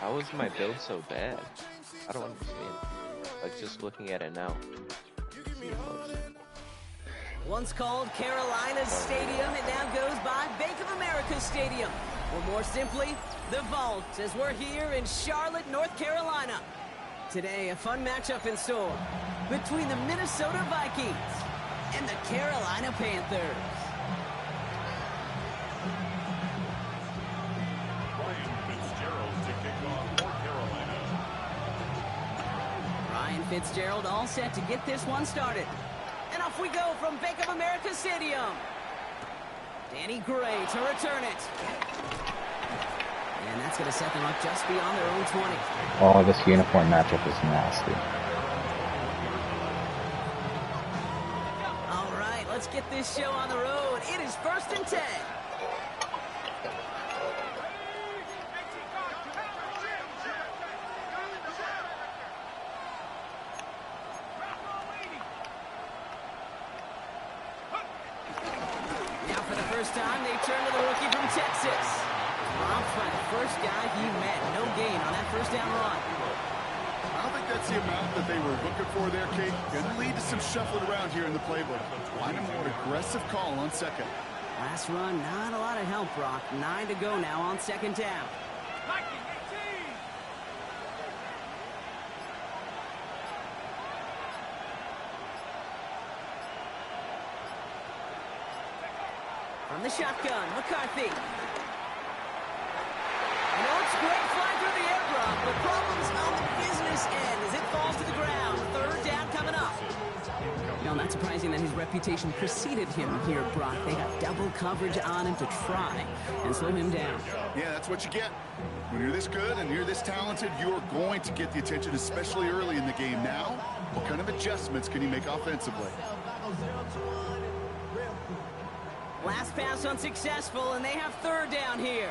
How is my build so bad? I don't understand. Like, just looking at it now. Once called Carolina Stadium, it now goes by Bank of America Stadium. Or more simply, the Vault, as we're here in Charlotte, North Carolina. Today, a fun matchup in store between the Minnesota Vikings and the Carolina Panthers. Ryan Fitzgerald all set to get this one started. And off we go from Bank of America Stadium. Danny Gray to return it. And that's going to set them up just beyond their own 20. Oh, this uniform matchup is nasty. All right, let's get this show on the road. It is 1st and 10. Now for the first time, they turn to the rookie from Texas. Dropped by the first guy he met. No gain on that first down run. I don't think that's the amount that they were looking for there, Kate. Going to lead to some shuffling around here in the playbook. Find a more aggressive call on second. Last run, not a lot of help, Brock. 9 to go now on 2nd down. From the shotgun, McCarthy. And oh, it's great fly through the air, Brock, but problems on the business end as it falls to the ground. 3rd down coming up. Now, not surprising that his reputation preceded him here, Brock. They got double coverage on him to try and slow him down. Yeah, that's what you get. When you're this good and you're this talented, you're going to get the attention, especially early in the game. Now, what kind of adjustments can you make offensively? Last pass unsuccessful, and they have 3rd down here.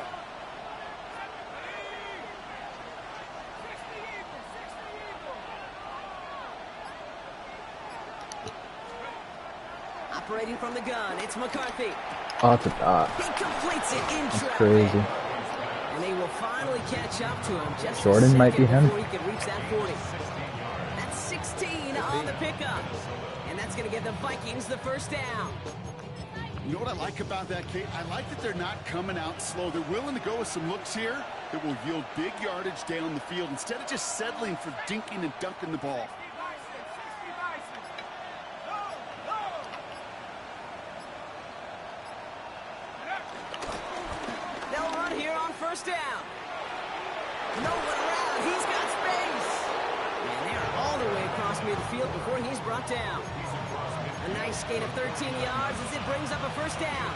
Operating from the gun, it's McCarthy. Oh, it's a dot. He completes it in traffic. Crazy. And they will finally catch up to him just Jordan might be him. before he can reach that 40. That's 16 on the pickup. And that's going to give the Vikings the first down. You know what I like about that, Kate? I like that they're not coming out slow. They're willing to go with some looks here that will yield big yardage down the field instead of just settling for dinking and dunking the ball. They'll run here on 1st down. No one around. He's got space. And they're all the way across midfield before he's brought down. A nice gain of 13 yards as it brings up a 1st down.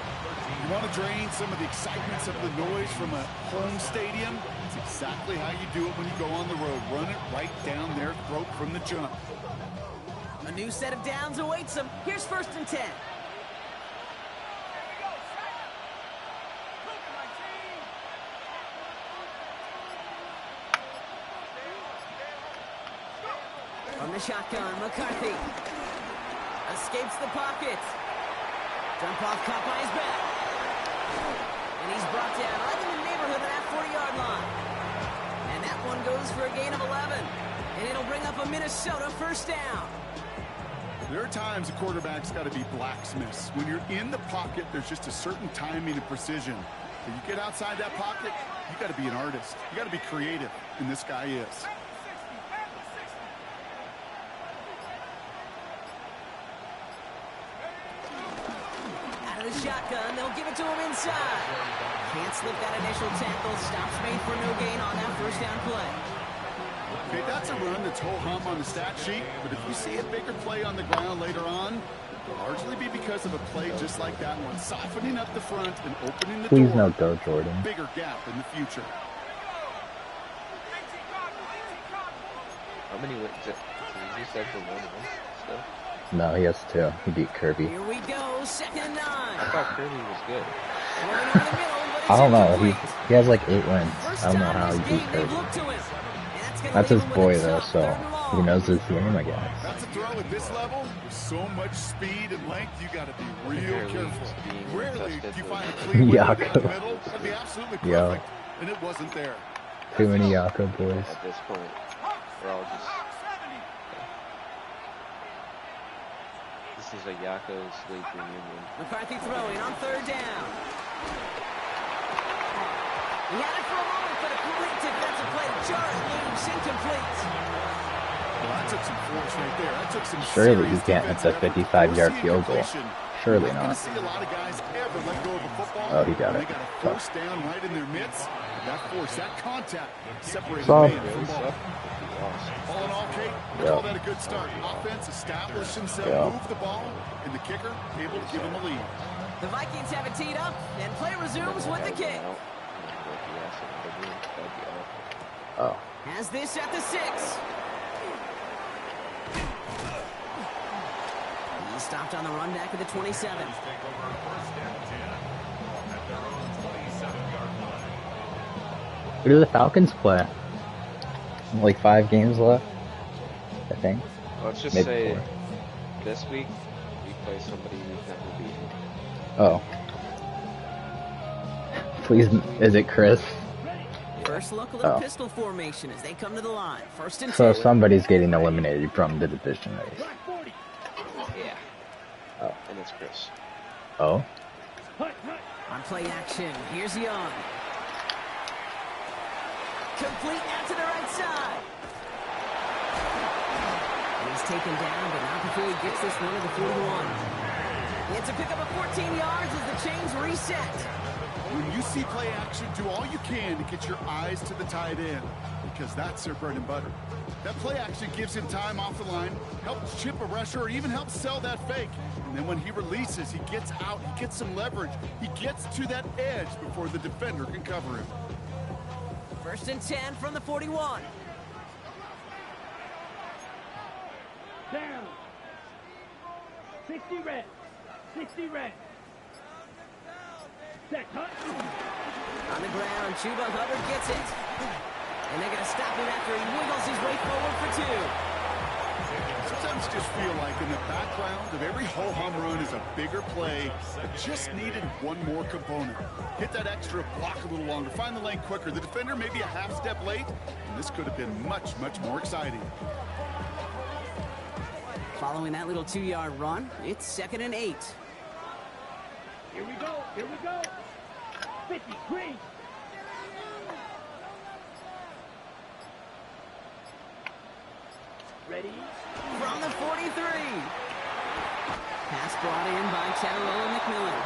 You want to drain some of the excitement, some of the noise from a home stadium? It's exactly how you do it when you go on the road. Run it right down their throat from the jump. A new set of downs awaits them. Here's 1st and 10. From the shotgun, McCarthy. Escapes the pocket. Jump off caught by his back. And he's brought down right in the neighborhood of that 40-yard line. And that one goes for a gain of 11. And it'll bring up a Minnesota 1st down. There are times a quarterback's got to be blacksmiths. When you're in the pocket, there's just a certain timing and precision. When you get outside that pocket, you got to be an artist. You got to be creative, and this guy is. Out of the shotgun, they'll give it to him inside. Can't slip that initial tackle. Stops made for no gain on that 1st down play. Okay, that's a run that's ho-hum on the stat sheet, but if you see a bigger play on the ground later on, it'll largely be because of a play just like that one, softening up the front and opening the door. Please no go, Jordan. Bigger gap in the future. How many wins? Did you say for 1 win still? No, he has 2. He beat Kirby. Here we go, 2nd and 9. I thought Kirby was good. Running over the middle, but it's I don't know. incomplete. He has like 8 wins. First I don't know time how this he beat game, they've Kirby. looked to him. And That's his gonna leave him boy with a though, tough so 3rd and long. he knows his game, I guess. That's a throw at this level. With so much speed and length, you got to be real careful. Rarely do you find a clean window down the middle. That'd be absolutely perfect, and it wasn't there. Too many Yako boys. At this point, we're all just. This is a Yako's league reunion. McCarthy throwing on third down. He had it for a moment, but a complete defensive play. Jarrett Williams incomplete. Well, that took some force right there. That took some Surely he serious can't hit the defensive effort. 55-yard We'll see field goal. completion. Surely You're not not. gonna see a lot of guys ever let go of a football. Oh, he got When it. They got a force down right in their midst. That force, that contact separated Soft. man from ball. All in all, Kate, we call that a good start. Offense established himself, moved the ball, and the kicker able to give him a lead. The Vikings have it teed up, and play resumes with the kick. Oh. Has this at the 6. He stopped on the run back at the 27. Who do the Falcons play? Like 5 games left, I think. Let's just Maybe say 4. this week we play somebody we've never beaten. Oh. Please, is it Chris? First look, a little Oh. pistol formation as they come to the line. First and So 10. somebody's getting eliminated from the division race. Yeah. Oh. And it's Chris. Oh? On play action, here's Young. Complete out to the right side. And he's taken down, but not before he gets this one to the 41. He had to pick up a 14 yards as the chains reset. When you see play action, do all you can to get your eyes to the tight end, because that's their bread and butter. That play action gives him time off the line, helps chip a rusher, or even helps sell that fake. And then when he releases, he gets out, he gets some leverage. He gets to that edge before the defender can cover him. First and 10 from the 41. Down. 60 red. 60 red. Set. Hut. On the ground, Chuba Hubbard gets it. And they're going to stop him after he wiggles his way forward for 2. Sometimes just feel like in the background of every ho-hum run is a bigger play that just needed one more component. Hit that extra block a little longer, find the lane quicker. The defender may be a half step late, and this could have been much, much more exciting. Following that little 2-yard run, it's 2nd and 8. Here we go. Here we go. 50. Green. Ready. From the 43. Pass brought in by Taylor McMillan.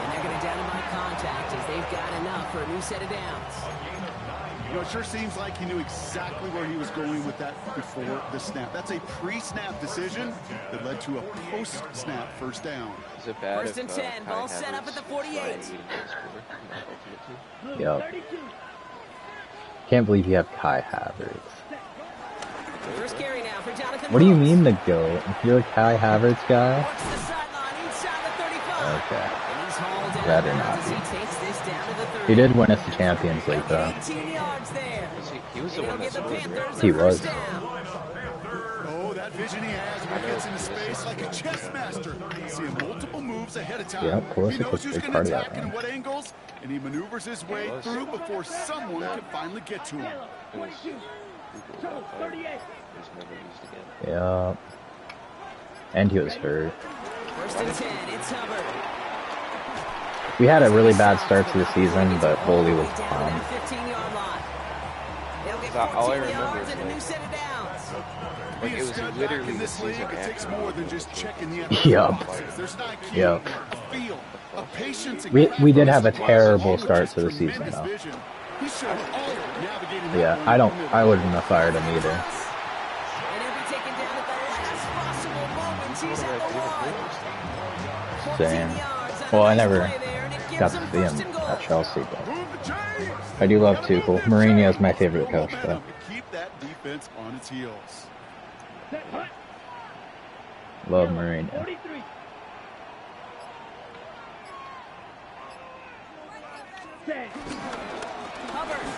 And they're going to down him by contact as they've got enough for a new set of downs. You know, it sure seems like he knew exactly where he was going with that before the snap. That's a pre-snap decision that led to a post-snap first down. Is it bad First and 10, Kai ball set up at the 48. Yep. 32. Can't believe you have Kai Havertz. First carry now for Jonathan What do you Rose. mean the GOAT? You're a Kai Havertz guy? Works the sideline inside the 35. Okay. And he's hauled down Rather as not he be. takes this down to the 30. He did win us the Champions League, though. 18 yards there. He was the And one he'll that give the scored, Panthers right? He a first was. down. Oh, that vision he has when he gets into space like a chess master. Seeing multiple moves ahead of time. Yeah, Pulisic He knows was a who's big going part to of that attack and run. what angles, and he maneuvers his way was. through before someone can finally get to him. Yellow. 22. Trouble. 38. He was never used again. Yeah. And he was hurt. First and 10, it's Hubbard. We had a really bad start to the season, but Foley was Down to calm. that 15-yard line. They'll get All I 14 remember yards is, and a like- new set of downs. Like, Being it a was stud back literally in the this league, season it takes after more than just checking the NFL Yup. boxes. There's an IQ, Yup. a feel, a patience. and We did have a craft terrible along with start just to the season, tremendous though. vision. He showed all navigating that Yeah, one I in the middle. wouldn't have fired him either. And he'll be taken down at the last possible moment. He's at the one. 14 Same. yards on Well, a I nice never play there, and it gives got to them see first him and goal. at Chelsea, but Move the chains. I do love Tuchel. Mourinho is my favorite coach, though. Momentum to keep that defense on its heels. Set. Hut. Love Yellow. Mourinho. 43. Set. Hubbard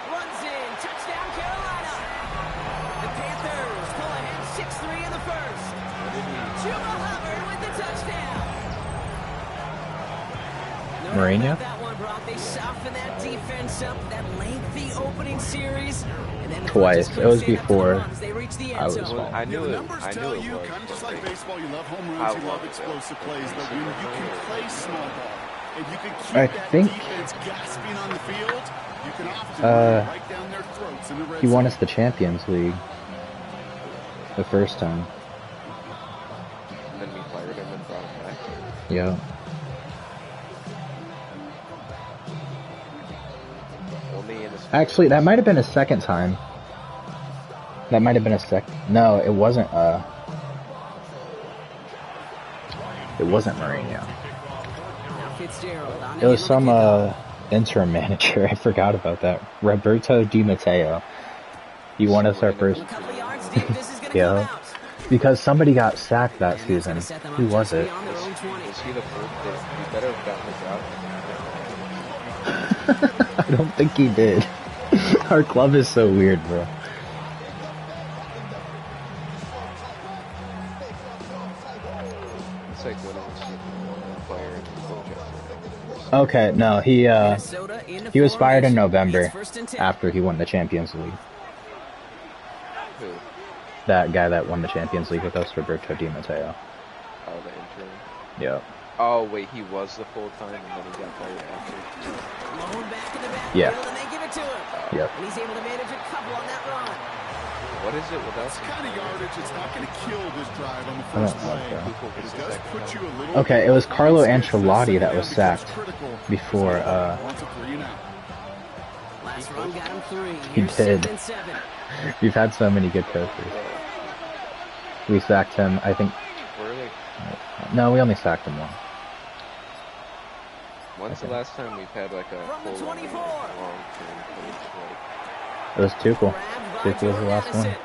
runs in. Touchdown, Carolina. The Panthers pull ahead 6-3 in the first. Chuba Hubbard with the touchdown. No doubt Mourinho? about that one, Brock. They soften that defense up, that lengthy opening series. And then the Twice. just It was couldn't stand up to the before run as they reached the I end was zone. small. I knew the it. numbers I tell knew it you, was. kind of just but like like, baseball, you love home how runs, you love long ago? explosive plays, but when you can play small ball and you can keep I that think defense gasping on the field, you can often run right down their throats in the red he won zone. us the Champions League the first time. And then we fired him and brought him back. Yeah. Only in his Actually, that might have been a second time. That might have been a No, it wasn't. It wasn't Mourinho. Now Fitzgerald on It was the some kickoff. interim manager. I forgot about that. Roberto Di Matteo. He won us our first. A couple of yards deep, this is going to Yeah. come out. Because somebody got sacked that And that's season. gonna set them Who up was just it? beyond their own 20. Was he the first? He better have gotten the job. I don't think he did. Our club is so weird, bro. It's like when I was fired and Okay, no, he Minnesota into was fired in formation. November It's 1st and 10. after he won the Champions League. Who? That guy that won the Champions League with us, Roberto Di Matteo. Oh, the intern. Yeah. Oh wait, he was the full time and then he got fired after. Blown back in the backfield, Yeah. and they give it to him. Yep. And he's able to manage a couple on that run. What is it without It's kind of yardage. It's not going to kill this drive on the I first don't like play. that. But it does put you a little Okay, it was Carlo Ancelotti that was sacked before, Wants a 3 and out. Last run got him 3. He Here's did. 2nd and 7. We've had so many good coaches. We sacked him, I think. Really? No, we only sacked him once. When's the last time we've had like a From the full 24. long-term coach? It was Tuchel. Grabbed by Tuchel was the Jordan last one. Addison.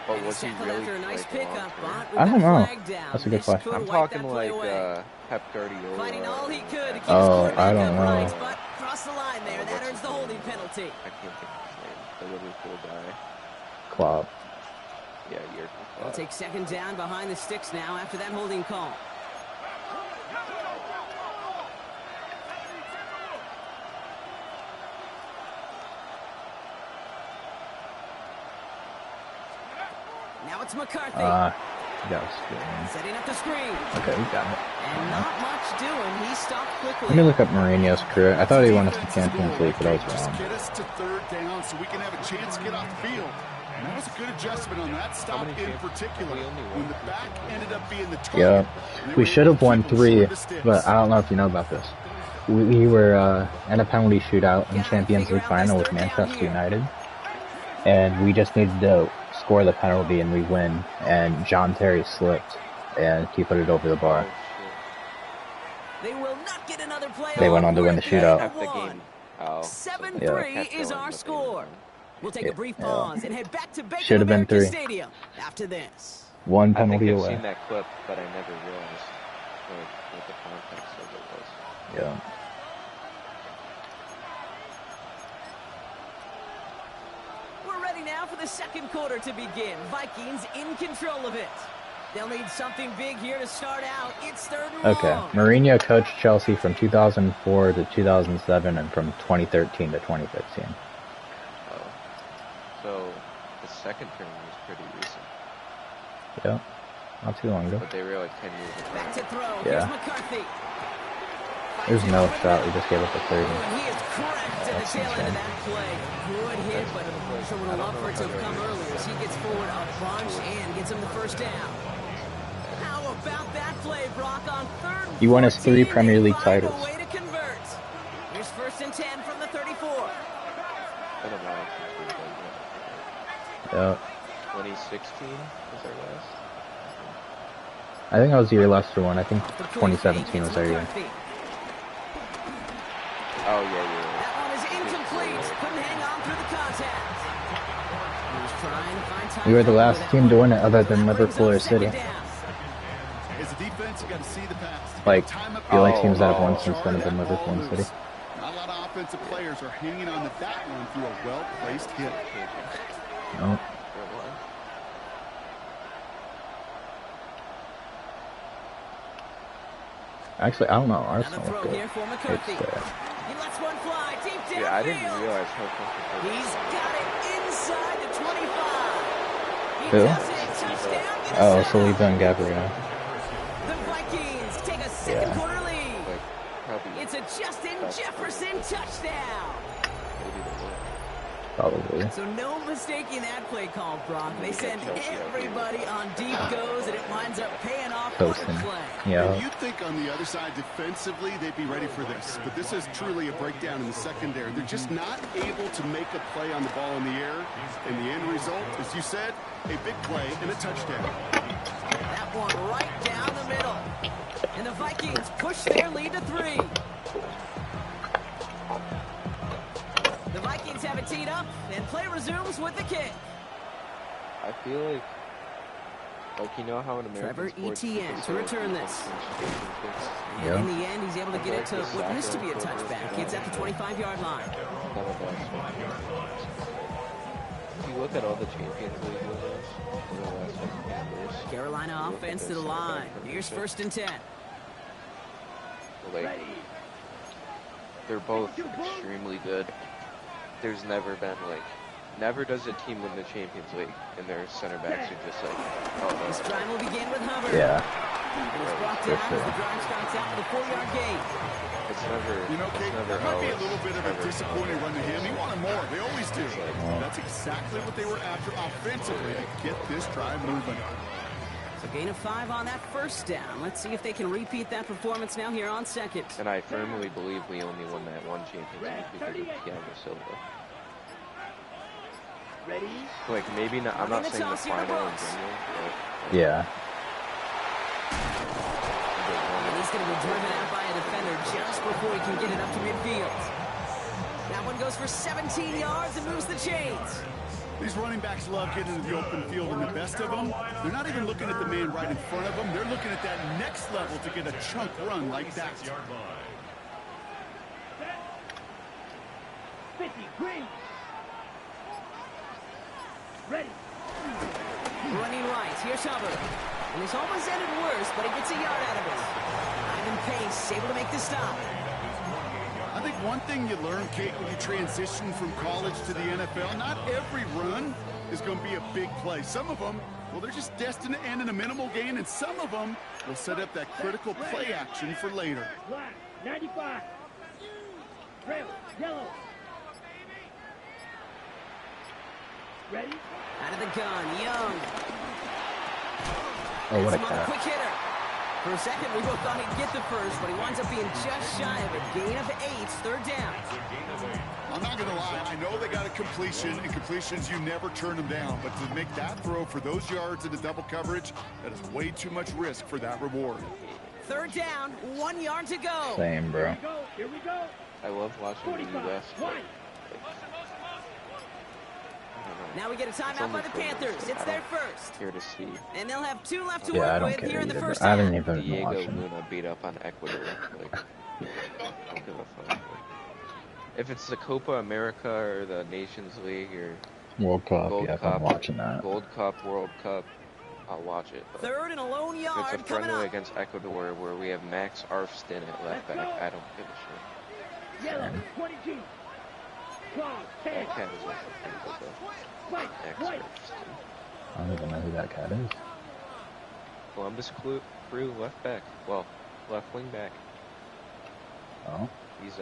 But was he Tackled really after a nice like pickup, long-term? but I don't with that know. flag down, That's a good this question. could I'm wipe that talking play like away. Pep Guardiola. Fighting all he could to keep his Oh, quarterback I don't upright, know. but cross the line there. That earns the holding penalty. I can't think of his name. The Liverpool guy. Klopp. Yeah, Jurgen They'll Klopp. take 2nd down behind the sticks now after that holding call. Now it's McCarthy. That was good, man. Setting up the screen. Okay, we got it. And not much doing. He stopped quickly. Let me look up Mourinho's career. I thought he won us the Champions League, but I was Just wrong. get us to 3rd down so we can have a chance to get off the field. And that was a good adjustment on that stop many in champions? particular. We only won When the back ended up being the target. Yeah, and they we were should able have to won keep them 3, short of the sticks. but I don't know if you know about this. We were in a penalty shootout in Champions League final with Manchester United, and we just needed to score the penalty and we win. And John Terry slipped, and he put it over the bar. They will not get another play. They went on to win the shootout. Half the game. Oh. 7-3 Kept is going, our but they score. won. We'll take a brief pause and head back to Bank Should of have been America 3. Stadium after this. One I think penalty I've away. seen that clip, but I never realized what the context of it was. Yeah. We're ready now for the 2nd quarter to begin. Vikings in control of it. They'll need something big here to start out. It's 3rd and Okay. long. Mourinho coached Chelsea from 2004 to 2007 and from 2013 to 2015. Oh. So the second term was pretty recent, Yeah. Not too long ago. but they were like 10 years ago. Back to throw. Yeah. Here's McCarthy. There's no shot. We just gave up a 30. And he is correct at the tail end of that play. Good hit, but sure would have loved for it to have come earlier as he gets forward a bunch and gets him the 1st down. How about that play, Brock, on 3rd and He won his 3 14, Premier League they find a titles. way to convert. Here's 1st and 10 from the 34. Been a while since we've done that. Yeah. 2016 was our last. I think that was the year Leicester won. I think The play 2017 fake, was it's our year. McCarthy. Oh yeah, yeah. That one is incomplete. Couldn't hang on through the contact. He was trying to find time We were the for last that team one. to win it other than That brings Liverpool up or City. 2nd down. As a defense, you got to see the pass. You Like, gotta time up the only your teams that have won ball, since then have been that Liverpool ball and City. loose. Not a lot of offensive players are hanging on to that one through a well-placed hit. No. Actually, I don't know. Another Arsenal throw look good. here for McCarthy. It's He lets one fly deep downfield. Yeah, I didn't realize how comfortable. He's got it inside the 25. He Who? does it. Touchdown, Oh, Minnesota. Saliba and Gabriel. The Vikings take a second Yeah. quarter lead. Like, probably It's a Justin Jefferson touchdown. maybe the worst. Probably. So no mistaking that play call, Brock. They send everybody on deep goes, and it winds up paying off on the Coasting. play. And Yeah. you'd think on the other side defensively they'd be ready for this, but this is truly a breakdown in the secondary. They're just not able to make a play on the ball in the air, and the end result, as you said, a big play and a touchdown. That one right down the middle. And the Vikings push their lead to 3. The Vikings have it teed up, and play resumes with the kick. I feel like you know how in American Trevor sports, Etienne people to say, return like, this. defense Yeah. In the end, he's able to get it to what used to be a touchback. It's at the 25-yard line. Not a bad spot. If you look at all the Champions League winners in the last couple of years, Carolina offense to the line. Here's 1st and 10. like, they're both extremely good. There's never been never does a team win the Champions League and their center backs are just like, oh, This no. drive will begin with Hubbard. Yeah. And it's brought For down as sure. the drive starts out with a 4-yard gain. It's never, You know, Kate, it's never, that might be a oh, little bit of a Trevor disappointing run to him. He wanted more. They always do. like, That's exactly what they were after offensively to get this drive moving. So gain of 5 on that 1st down. Let's see if they can repeat that performance now here on 2nd. And I firmly believe we only won that one Champions League because of Thiago Silva. Ready? Like, maybe not, I'm not In the saying the toss here to final in Brooks. general, Yeah. And he's going to be driven out by a defender just before he can get it up to midfield. That one goes for 17 yards and moves the chains. These running backs love getting into the open field, and the best of them, they're not even looking at the man right in front of them. They're looking at that next level to get a chunk run like that. 50, green. Ready. Running right. Here's Hubbard. And this almost ended worse, but he gets a yard out of it. Ivan Pace able to make the stop. I think one thing you learn, Kate, when you transition from college to the NFL, not every run is going to be a big play. Some of them, well, they're just destined to end in a minimal gain, and some of them will set up that critical play action for later. Black. 95. Red. Yellow. Ready? Out of the gun. Young. Oh, what a Hits him on a catch. quick hitter. For a second, we both thought he'd get the first, but he winds up being just shy of a gain of 8, 3rd down. I'm not going to lie. I know they got a completion, and completions, you never turn them down. But to make that throw for those yards into double coverage, that is way too much risk for that reward. 3rd down, 1 yard to go. Same, bro. Here we go. Here we go. I love watching the 45. U.S. White. Now we get a timeout by the Panthers. It's their first. Here to see And they'll have 2 left to Yeah, I work don't with care here in the either, first bro. I haven't half. even been Diego watching. Luna beat up on Ecuador. Like, don't give a fuck. If it's the Copa America or the Nations League or World Cup, Gold yeah, Cup, I'm watching that. Gold Cup, World Cup, I'll watch it. But 3rd and a lone if yard it's a coming friendly up. against Ecuador where we have Max Arfstin at left back, I don't give a shit. Yellow. 22. Claw. 10. That cat is also pretty good though. White. Max White. Arfstin. I don't even know who that cat is. Columbus Crew left back. Well, left wing back. Oh. He's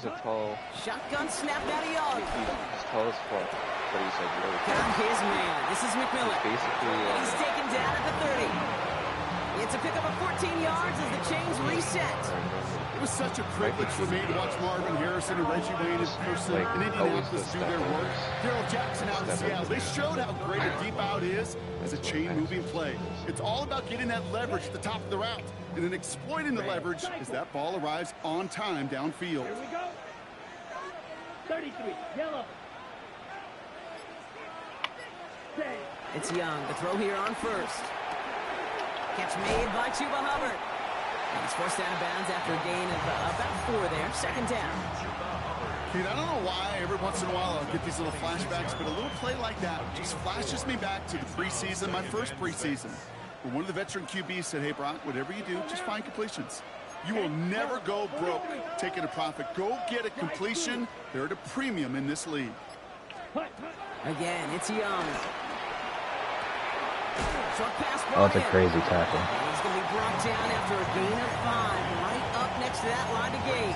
a tall. Shotgun snap out of Young. He's tall as fuck, but he's like really Got fast. his man. This is McMillan. Basically, He's taken down at the 30. It's a pickup of 14 yards as the chains reset. It was such a privilege for me to watch Marvin Harrison and Reggie Wayne in person Like, in always Indianapolis the do their step work. overs. Daryl Jackson out in Step Seattle. They overs. showed how great a deep out is as a chain-moving play. It's all about getting that leverage at the top of the route and then exploiting the leverage as that ball arrives on time downfield. Here we go. 33. Yellow. 10. It's Young. The throw here on 1st. Catch made by Chuba Hubbard. And he's forced out of bounds after a gain of about 4 there. 2nd down. Dude, I don't know why every once in a while I'll get these little flashbacks, but a little play like that just flashes me back to the preseason, my first preseason, where one of the veteran QBs said, hey, Brock, whatever you do, just find completions. You will never go broke taking a profit. Go get a completion. They're at a premium in this league. Again, it's Young. Short pass. Oh, it's a crazy tackle. He's going to be brought down after a gain of 5, right up next to that line to gain.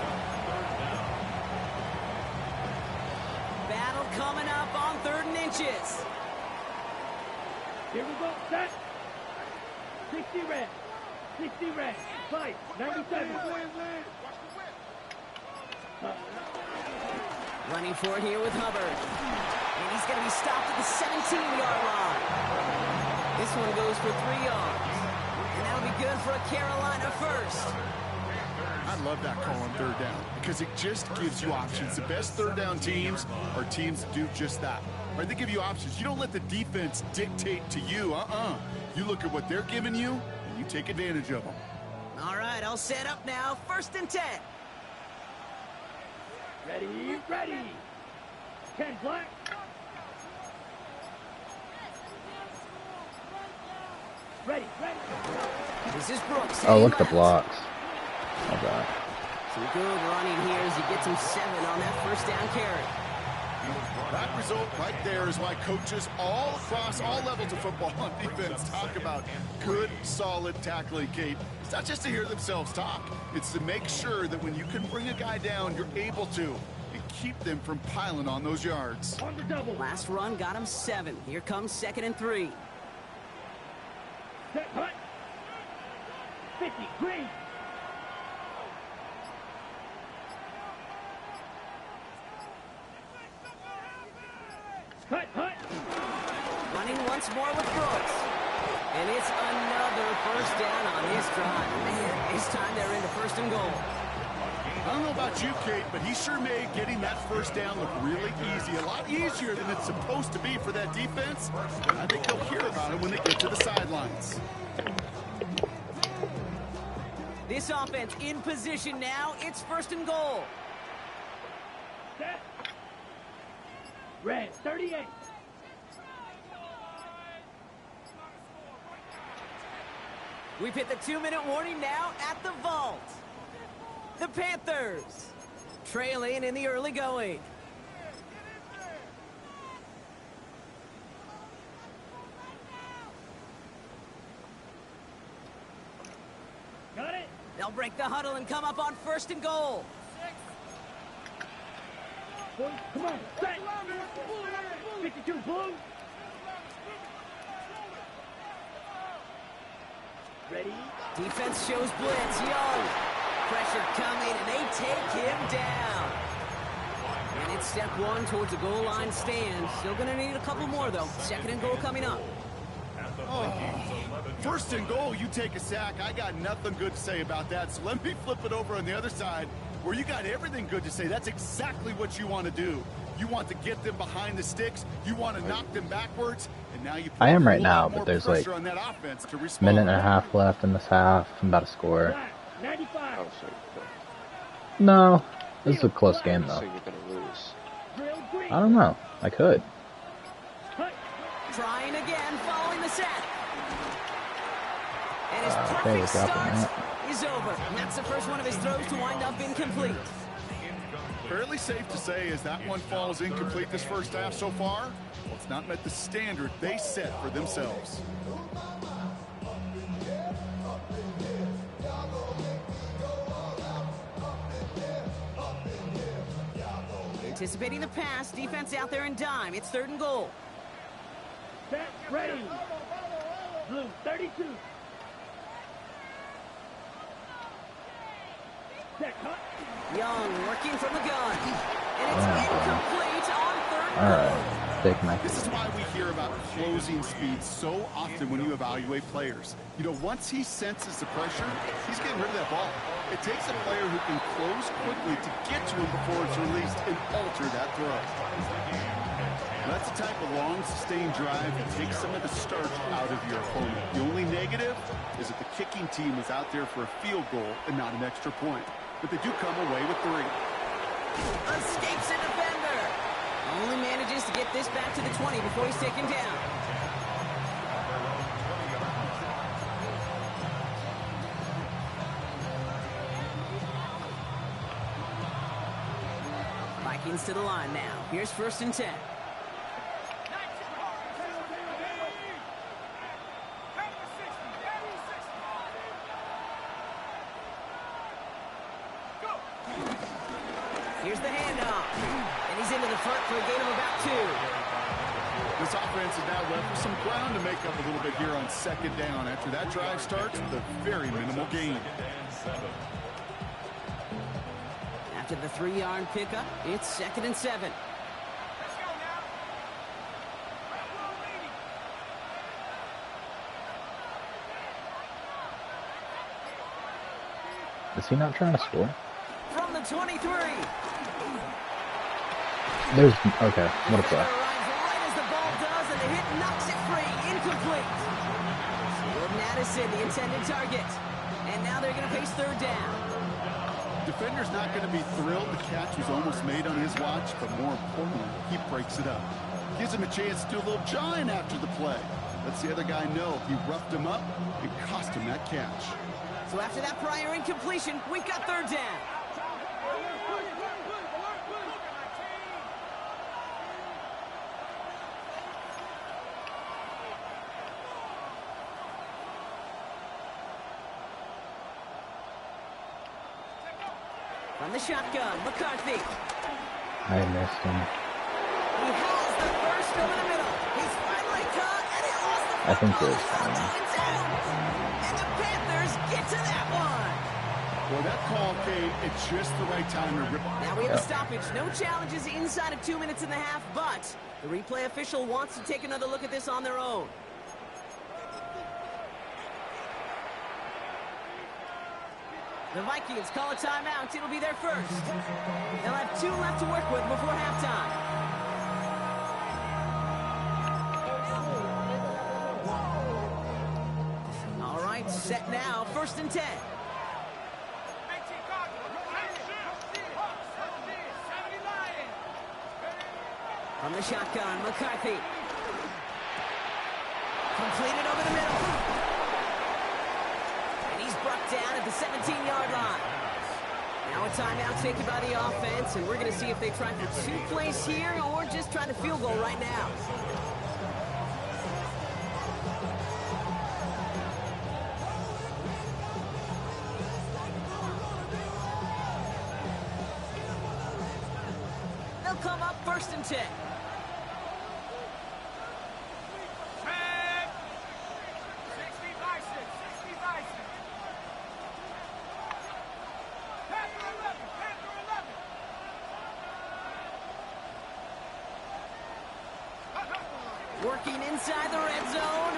Battle coming up on 3rd and inches. Here we go, set. 60 red. 60 red. Fight. 97. Running for it here with Hubbard. And he's going to be stopped at the 17-yard line. This one goes for 3 yards. And that'll be good for a Carolina first. I love that call on 3rd down because it just gives you options. The best 3rd down teams are teams that do just that. Right? They give you options. You don't let the defense dictate to you. You look at what they're giving you, and you take advantage of them. All right, I'll set up now. 1st and 10. Ready, ready. 10 black. Ready, ready. This is Brooks. Oh, look at the blocks. Love that. Some good running here as he gets him 7 on that 1st down carry. That result right there is why coaches all across all levels of football on defense talk about good, solid tackling, Kate. It's not just to hear themselves talk. It's to make sure that when you can bring a guy down, you're able to and keep them from piling on those yards. On the double. Last run got him 7. Here comes 2nd and 3. Set, hut. 50, green. Hut, hut. Running once more with Brooks. And it's another 1st down on this drive. Man, this time they're into 1st and goal. I don't know about you, Kate, but he sure made getting that 1st down look really easy. A lot easier than it's supposed to be for that defense. I think they'll hear about it when they get to the sidelines. This offense in position now. It's 1st and goal. Set. Red, 38. We've hit the 2-minute warning now at the vault. The Panthers trailing in the early going. Got it. They'll break the huddle and come up on 1st and goal. Boys, come on, set. 52, blue. Ready. Defense shows blitz. Young. Pressure coming, and they take him down. And it's step 1 towards a goal line stand. Still going to need a couple more, though. 2nd and goal coming up. Oh, 1st and goal, you take a sack. I got nothing good to say about that, so let me flip it over on the other side where you got everything good to say. That's exactly what you want to do. You want to get them behind the sticks. You want to knock them backwards. And now you I am right put a lot now, more but there's like pressure on that offense to a respond. minute and a half left in this half. I'm about to score. Black, 95. Oh, so No, this is a close game though. you're gonna lose. Drill green. I don't know. I could. Hut. Trying again, following the sack. And his Okay, perfect we're dropping start that. is over. And that's the first one of his throws to wind up incomplete. Fairly safe to say as that one falls incomplete this 1st half so far, well, it's not met the standard they set for themselves. Anticipating the pass, defense out there in dime. It's 3rd and goal. Set, ready. Blue, 32. Set, hut. Young working from the gun. And it's incomplete on 3rd and Alright. goal. Take my This is why we hear about closing speed so often when you evaluate players. You know, once he senses the pressure, he's getting rid of that ball. It takes a player who can close quickly to get to him before it's released and alter that throw. That's the type of long, sustained drive that takes some of the starch out of your opponent. The only negative is that the kicking team is out there for a field goal and not an extra point. But they do come away with 3. Escapes a defender. Only manages to get this back to the 20 before he's taken down. Vikings to the line now. Here's 1st and 10. Here's the handoff. And he's into the front for a gain of about 2. This offense is now left with some ground to make up a little bit here on 2nd down. After that drive starts with a very minimal gain. After the 3-yard pickup, it's 2nd and 7. Is he not trying to score? From the 23. There's okay. What a play. Arrives right as the ball does, and the hit knocks it free. Incomplete. Jordan Addison, the intended target. And now they're going to face 3rd down. Defender's not going to be thrilled the catch was almost made on his watch, but more importantly, he breaks it up. Gives him a chance to do a little jawing after the play. Lets the other guy know he roughed him up and cost him that catch. So after that prior incompletion, we've got 3rd down. From the shotgun, McCarthy. I missed him. He has the first over the middle. He's finally caught, and he lost the I think football. it was fine. And the Panthers get to that one. Well, that call came at just the right time to rip. Now we have a stoppage. No challenges inside of 2 minutes and a half, but the replay official wants to take another look at this on their own. The Vikings call a timeout. It'll be their first. They'll have 2 left to work with before halftime. All right, set now. 1st and 10. From the shotgun, McCarthy. Completed over the middle. And he's brought down at the 17-yard line. Now a timeout taken by the offense, and we're going to see if they try for 2 plays here or just try to field goal right now. They'll come up 1st and 10. Working inside the red zone.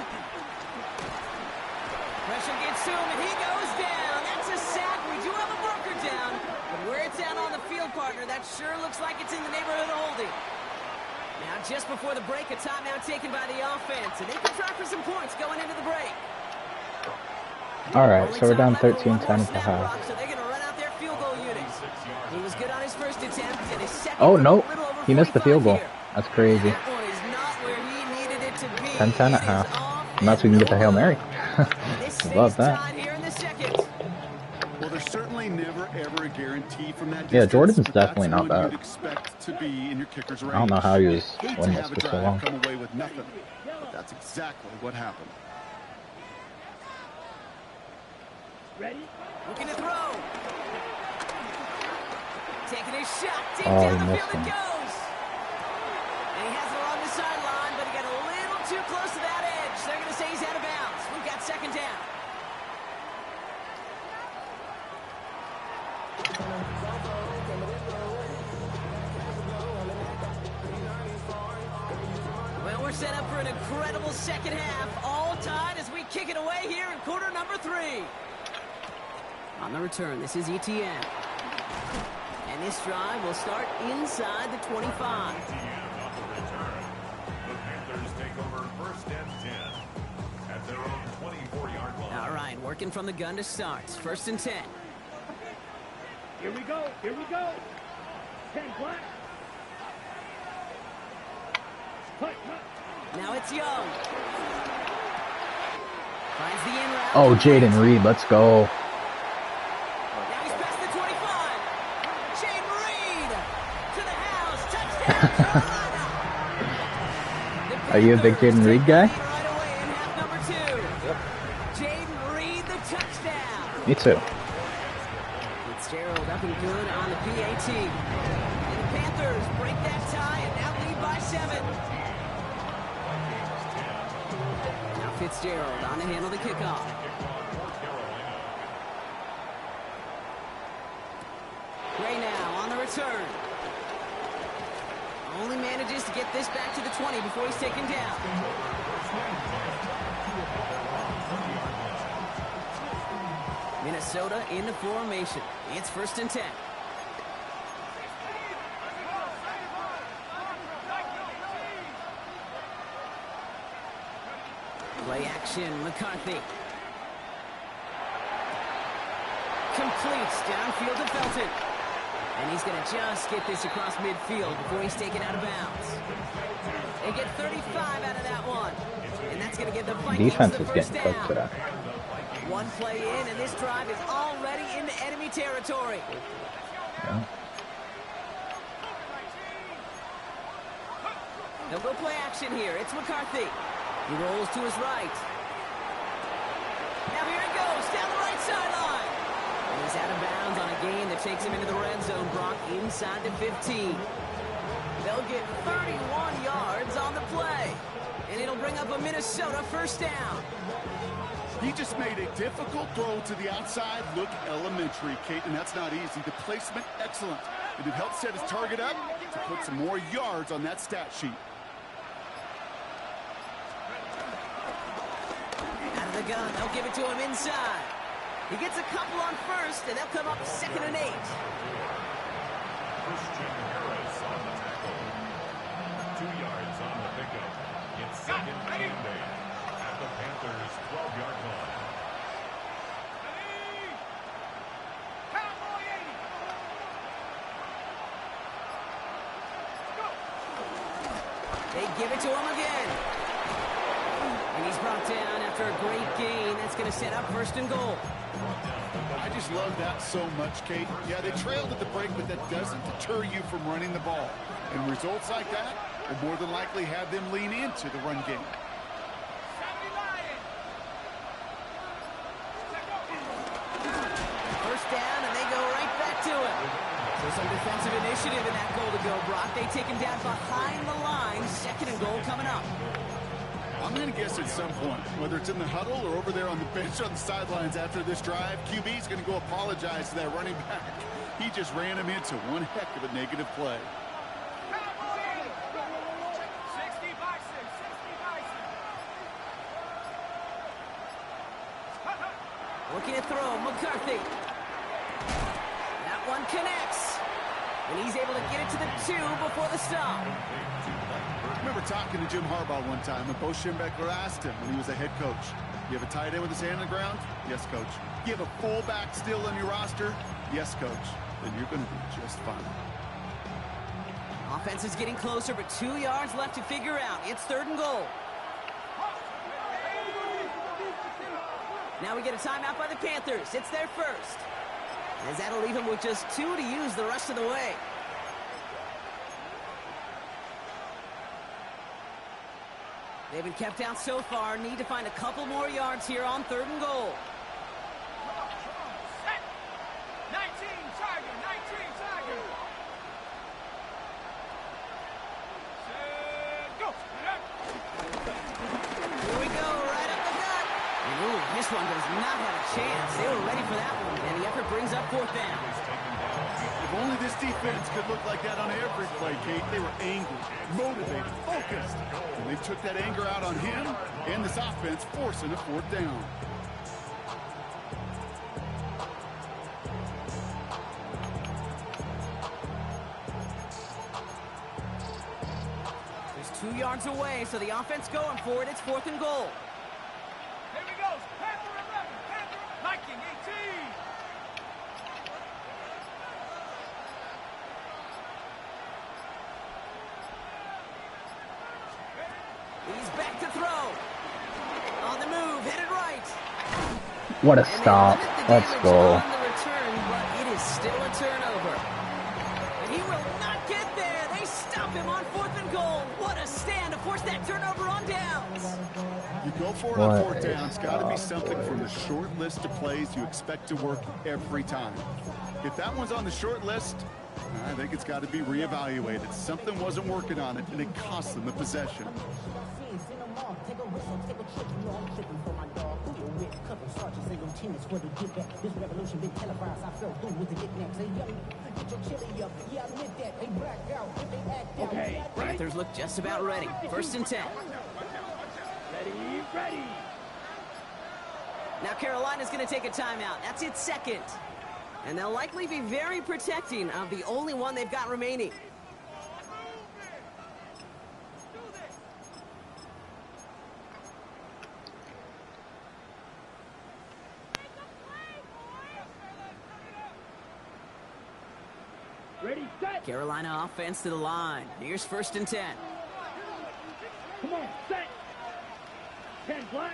Pressure gets to him, and he goes down. That's a sack. We do have a marker down. But where it's at on the field, partner, that sure looks like it's in the neighborhood of holding. Now, just before the break, a timeout taken by the offense. And they can try for some points going into the break. All right, so we're down 13-10 at the half. So they're going to run out their field goal units. He was good on his first attempt, and his second. Oh, no. He missed the field goal. Here. That's crazy. That one is not where he needed it to be. 10-10 at half. Unless we can get the Hail Mary. Love that. Well, there's certainly never ever a guarantee from that distance. Yeah, Jordan's but definitely that's not one bad. you'd expect to be in your kicker's range. I don't know how he was Hate to winless have a for so drive long. come away with nothing, but that's exactly what happened. Ready? Looking to throw. Taking a shot deep Oh, down he the missed field it him. goes. And he has it along the sideline, but he got a little too close to that edge. They're going to say he's out of bounds. We've got 2nd down. Well, we're set up for an incredible second half. All tied as we kick it away here in quarter number 3. On the return, this is ETN. And this drive will start inside the 25. The Panthers take over 1st and 10 at their own 24-yard line. All right, working from the gun to start. 1st and 10. Here we go. Here we go. 10 black. Cut. Now it's Young. Finds the in route. Oh, Jaden Reed, let's go. Now he's past the 25. Jaden Reed to the Are you a big Jaden Reed guy? Right away in half number 2. Jaden Reed, the touchdown. Me too. Fitzgerald up and good on the PAT. And the Panthers break that tie and now lead by 7. Now Fitzgerald on to handle the kickoff. Gray now on the return. Only manages to get this back to the 20 before he's taken down. Minnesota in the formation. It's 1st and 10. Play action, McCarthy. Completes downfield to Felton. And he's going to just get this across midfield before he's taken out of bounds. They get 35 out of that one. And that's going to give the Vikings Defense the is first getting down. cooked today. One play in, and this drive is already into enemy territory. Yeah. They'll go play action here. It's McCarthy. He rolls to his right. Now here he goes, down the right sideline. And he's out of bounds on a gain that takes him into the red zone, Brock, inside the 15. They'll get 31 yards on the play. And it'll bring up a Minnesota first down. He just made a difficult throw to the outside look elementary, Kate, and that's not easy. The placement, excellent. And it helped set his target up to put some more yards on that stat sheet. Out of the gun, they'll give it to him inside. He gets a couple on first, and they'll come up 2nd and 8. Christian Harris on the tackle. 2 yards on the pickup. It's 2nd and 8 at the Panthers' 12-yard line. They give it to him again. And he's brought down after a great gain. That's going to set up 1st and goal. I just love that so much, Kate. Yeah, they trailed at the break, but that doesn't deter you from running the ball. And results like that will more than likely have them lean into the run game. First down, and they go right back to him. So some defensive initiative in that goal to go, Brock. They take him down behind the line. 2nd and goal coming up. I'm going to guess at some point, whether it's in the huddle or over there on the bench on the sidelines after this drive, QB's going to go apologize to that running back. He just ran him into one heck of a negative play. Looking to throw, McCarthy. That one connects. And he's able to get it to the 2 before the stop. I remember talking to Jim Harbaugh one time, and Bo Schembechler asked him when he was a head coach, you have a tight end with his hand on the ground? Yes, coach. You have a fullback still on your roster? Yes, coach. Then you're going to be just fine. Offense is getting closer, but 2 yards left to figure out. It's 3rd and goal. Now we get a timeout by the Panthers. It's their first. As that'll leave them with just 2 to use the rest of the way. They've been kept out so far. Need to find a couple more yards here on 3rd and goal. 19 Tiger. Go. Here we go, right up the gut. And ooh, this one does not have a chance. They were ready for that one, and the effort brings up 4th down. If only this defense could look like that on every play, Kate. They were angry, motivated, focused. And they took that anger out on him and this offense, forcing a 4th down. There's 2 yards away, so the offense going for it. It's 4th and goal. Here we go. Panther 11. Viking 18. He's back to throw. On the move, headed right. What a And they stop. limit the Let's damage go. on the return, but it is still a turnover. And he will not get there. They stop him on 4th and goal. What a stand to force that turnover on downs. You go for it on 4th down. It's got to be something from the short list of plays you expect to work every time. If that one's on the short list, I think it's got to be reevaluated. Something wasn't working on it, and it cost them the possession. Okay, ready? Panthers look just about ready. 1st and 10. Ready. Now Carolina's going to take a timeout. That's its second. And they'll likely be very protecting of the only one they've got remaining. Ready, set. Carolina offense to the line. Here's 1st and 10. Come on, set. 10 black.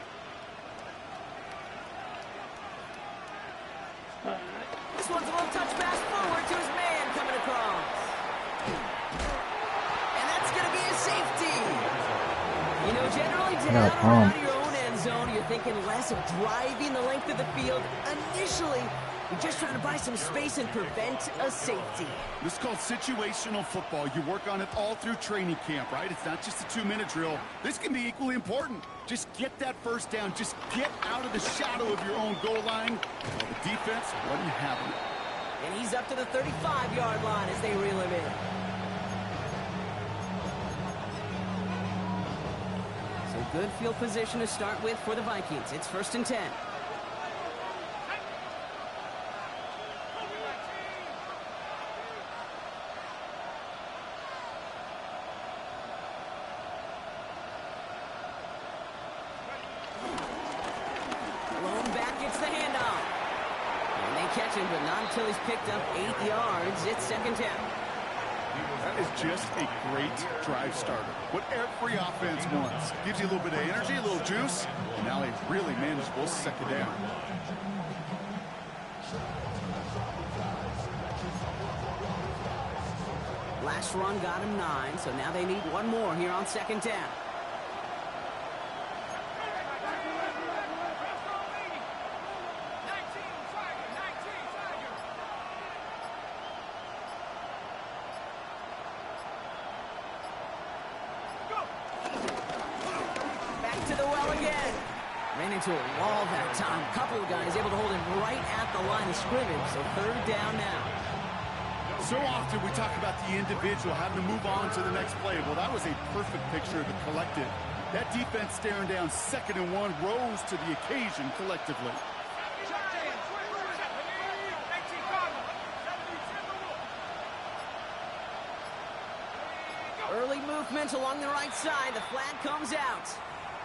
This one's a little touch pass forward to his man coming across. And that's going to be a safety. You know, generally down around your own end zone, you're thinking less of driving the length of the field. Initially, you're just trying to buy some space and prevent a safety. This is called situational football. You work on it all through training camp, right? It's not just a 2-minute drill. This can be equally important. Just get that 1st down. Just get out of the shadow of your own goal line. Well, the defense wasn't having it. And he's up to the 35-yard line as they reel him in. So good field position to start with for the Vikings. It's 1st and 10. But not until he's picked up 8 yards. It's 2nd down. That is just a great drive starter. What every offense wants. Gives you a little bit of energy, a little juice, and now a really manageable 2nd down. Last run got him 9, so now they need one more here on 2nd down. Into a wall that time. A couple of guys able to hold him right at the line of scrimmage, so 3rd down now. So often we talk about the individual having to move on to the next play. Well, that was a perfect picture of the collective. That defense staring down 2nd and 1 rose to the occasion collectively. Early movement along the right side. The flag comes out.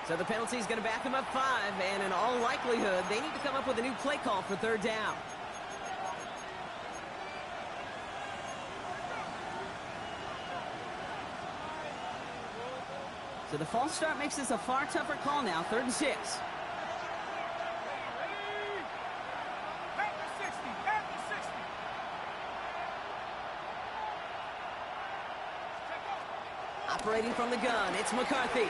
So the penalty is going to back them up 5, and in all likelihood, they need to come up with a new play call for 3rd down. So the false start makes this a far tougher call now, 3rd and 6. Operating from the gun, it's McCarthy.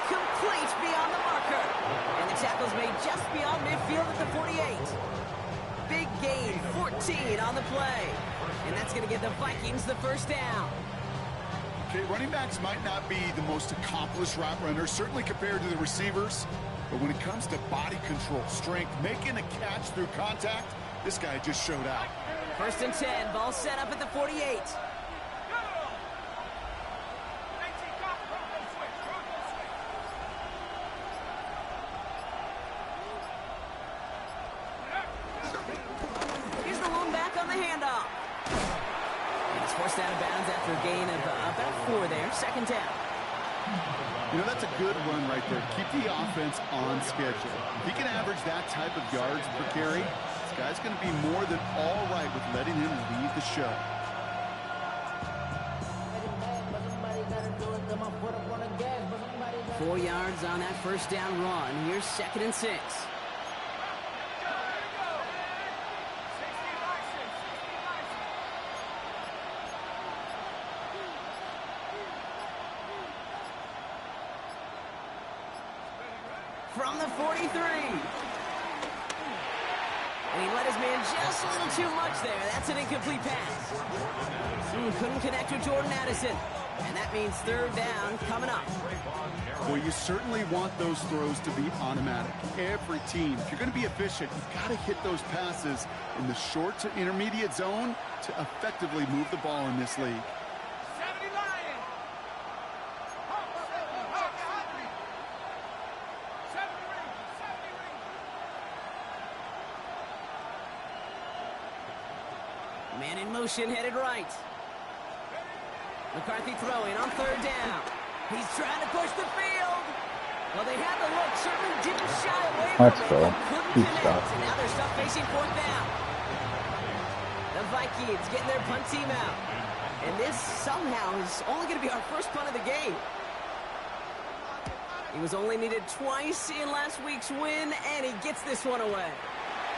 Complete beyond the marker. And the tackle's made just beyond midfield at the 48. Big gain, 14 on the play. And that's going to give the Vikings the 1st down. Okay, running backs might not be the most accomplished route runners, certainly compared to the receivers. But when it comes to body control, strength, making a catch through contact, this guy just showed out. 1st and 10, ball set up at the 48. Forced out of bounds after a gain of about 4 there. 2nd down. You know, that's a good run right there. Keep the offense on schedule. If he can average that type of yards per carry, this guy's going to be more than all right with letting him lead the show. Four yards on that 1st down run. Here's 2nd and 6. from the 43. And he let his man just a little too much there. That's an incomplete pass. Couldn't connect with Jordan Addison. And that means third down coming up. Well, you certainly want those throws to be automatic. Every team, if you're going to be efficient, you've got to hit those passes in the short to intermediate zone to effectively move the ball in this league. Man in motion, headed right. McCarthy throwing on third down. He's trying to push the field. Well, they had the look, certainly didn't shy away from Let's it, go. but couldn't Keep connect. stuff. And now they're stuck facing fourth down. The Vikings getting their punt team out. And this somehow is only going to be our first punt of the game. He was only needed twice in last week's win, and he gets this one away.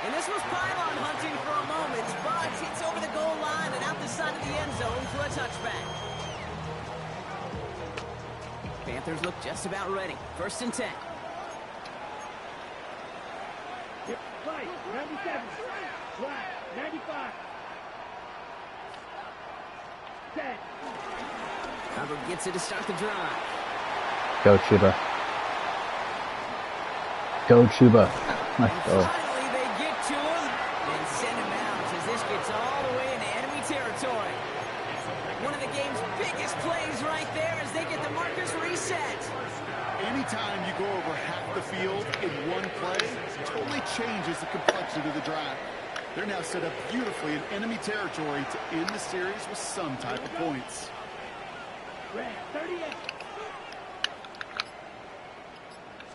And this was pylon hunting for a moment, but it's over the goal line and out the side of the end zone for a touchback. Panthers look just about ready. 1st and 10. Yep, right, 97. Right, 95. 10. Hubbard gets it to start the drive. Go, Chuba. Go, Chuba. Let's go. Finally, they get to him and send him out as this gets all the way into enemy territory. One of the game's biggest plays right there as they get the markers reset. Anytime you go over half the field in one play, it totally changes the complexion of the drive. They're now set up beautifully in enemy territory to end the series with some type of points. Red, 38.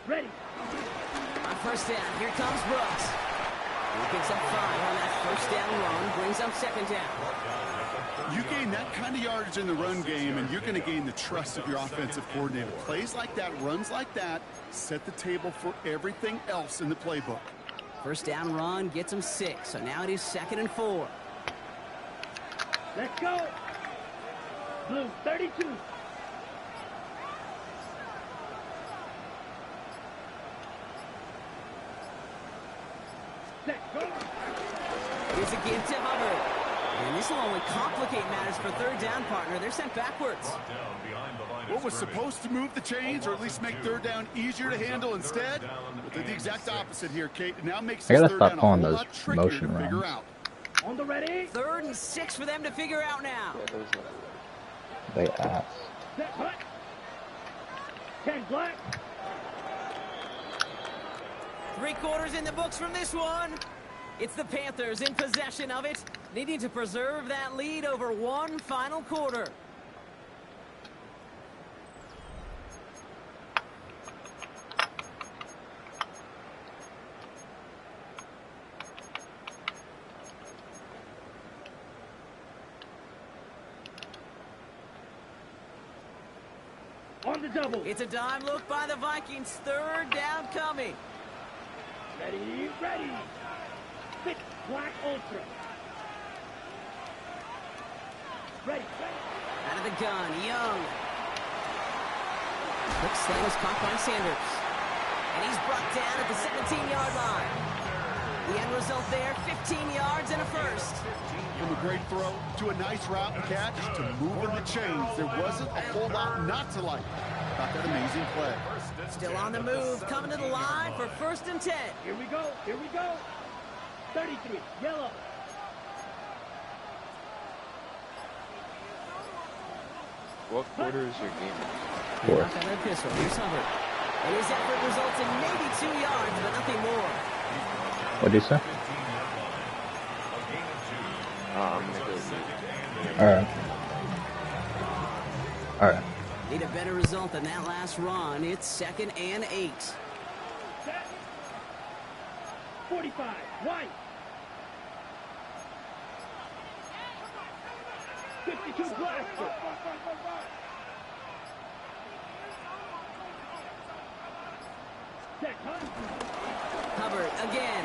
Ready. On 1st down, here comes Brooks. He picks up 5 on that 1st down run, brings up 2nd down. You gain that kind of yardage in the run game, and you're going to gain the trust of your offensive coordinator. Plays like that, runs like that, set the table for everything else in the playbook. 1st down run gets him 6, so now it is 2nd and 4. Let's go. Blue, 32. Let's go. Here's a give to Hubbard. And this will only complicate matters for 3rd down, partner. They're sent backwards. Brought down behind the line of What was scrimmage. supposed to move the chains, or at least make 3rd down easier to handle instead? But did the exact opposite here, Kate. It now makes I this gotta 3rd stop down a calling whole those lot trickier motion to figure runs. out. On the ready. 3rd and 6 for them to figure out now. Yeah, those They ass. Set hut. 10 black. 3 quarters in the books from this one. It's the Panthers in possession of it, needing to preserve that lead over one final quarter. On the double. It's a dime look by the Vikings. 3rd down coming. Ready, ready. Fit black ultra. Ready, ready. Out of the gun, Young. Quick slant was caught by Sanders. And he's brought down at the 17-yard line. The end result there, 15 yards and a 1st. From a great throw to a nice route and catch to moving the chains, there wasn't a whole lot not to like about that amazing play. Still on the move, coming to the line for 1st and 10. Here we go, here we go. 33, yellow. What quarter is your game? Fourth. Knock on their pistol. Here's Hubbard. And his effort results in maybe 2 yards, but nothing more. What'd you say? I'm gonna go with Alright. Alright. Need a better result than that last run. It's 2nd and 8. Set. 45, white. 52 blaster. Set, hunt. Hubbard again.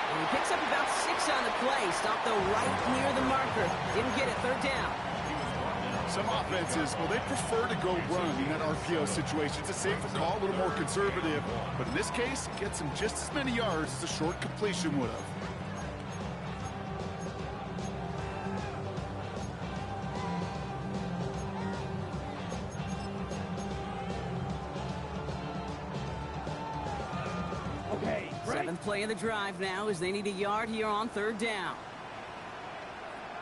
And he picks up about 6 on the play. Stopped though right near the marker. Didn't get it. 3rd down. Some offenses, well, they prefer to go run in that RPO situation. It's a safer call, a little more conservative. But in this case, it gets him just as many yards as a short completion would have. Okay, ready, Seventh play of the drive now as they need a yard here on third down.